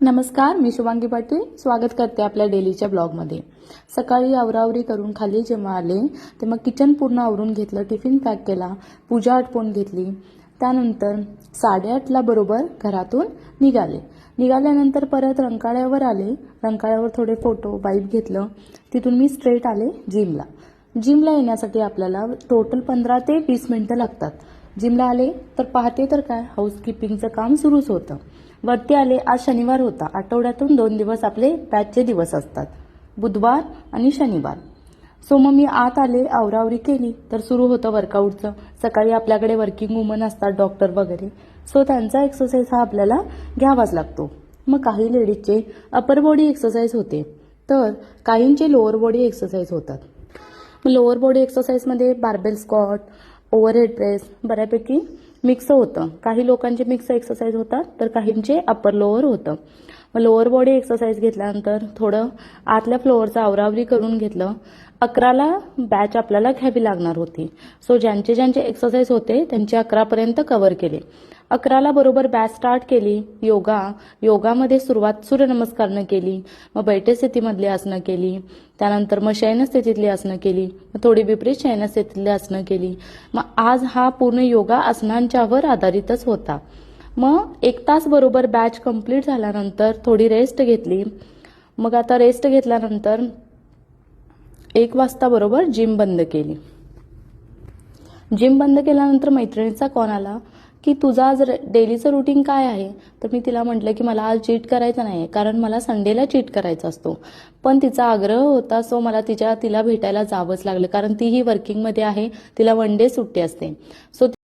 नमस्कार, मी शुभांगी पाटील स्वागत करते आपल्या डेलीच्या ब्लॉगमध्ये। सकाळी आवरावरी करून खाली जेव्हा आले तेव्हा किचन पूर्ण आवरून घेतलं, टिफिन पॅक केला, पूजा आटपून घेतली। त्यानंतर 8:30ला बरोबर घरातून निघाल्यानंतर परत रंकाळ्यावर आले। रंकाळ्यावर थोडे फोटो वाईब घेतलं। तिथून मी स्ट्रेट आले जिमला येण्यासाठी आपल्याला टोटल 15 ते 20 मिनिटं लागतात। जिमला आले तर पाहते तर काय हाऊसकीपिंगचं काम सुरूच होतं। वरती आले, आज शनिवार होता। आठवड्यातून 2 दिवस आपले बॅचचे दिवस असतात, बुधवार आणि शनिवार। सो मग मी आत आले, आवरावरी केली तर सुरू होतं वर्कआउटचं। सकाळी आपल्याकडे वर्किंग वुमन असतात, डॉक्टर वगैरे, सो त्यांचा एक्सरसाइज हा आपल्याला घ्यावाच लागतो। मग काही लेडीजचे अपर बॉडी एक्सरसाइज होते तर काहींचे लोअर बॉडी एक्सरसाइज होतात। मग लोअर बॉडी एक्सरसाइजमध्ये बार्बेल स्क्वॉट, ओव्हरहेड प्रेस बऱ्यापैकी मिक्स होतं। काही लोकांचे मिक्स एक्सरसाइज होतात तर काहींचे अपर लोअर होतं। मग लोअर बॉडी एक्सरसाइज घेतल्यानंतर थोडं आतल्या फ्लोअरचं आवरावरी करून घेतलं। 11ला बॅच आपल्याला घ्यावी लागणार होती, सो ज्यांचे एक्सरसाइज होते त्यांचे 11पर्यंत कव्हर केले। 11ला बरोबर बॅच स्टार्ट केली। योगामध्ये सुरुवात सूर्यनमस्कारनं केली, मग बैठे स्थितीमधली आसनं केली, त्यानंतर मग शयन स्थितीतली आसनं केली, मग थोडी विपरीत शयन स्थितीतली आसनं केली। मग आज हा पूर्ण योगा आसनांच्यावर आधारितच होता। मग 1 तास बरोबर बॅच कंप्लीट झाल्यानंतर थोडी रेस्ट घेतली। मग आता रेस्ट घेतल्यानंतर 1 वाजता बरोबर जिम बंद केली। जिम बंद केल्यानंतर मैत्रिणीचा कॉल आला की तुझं आज डेलीचं रुटीन काय आहे। तर मी तिला म्हटलं की मला आज चीट करायचं नाही, कारण मला संडेला चीट करायचा असतो। पण तिचा आग्रह होता, सो मला तिला भेटायला जावंच लागलं, कारण तीही वर्किंगमध्ये आहे, तिला 1 डे सुट्टी असते। सो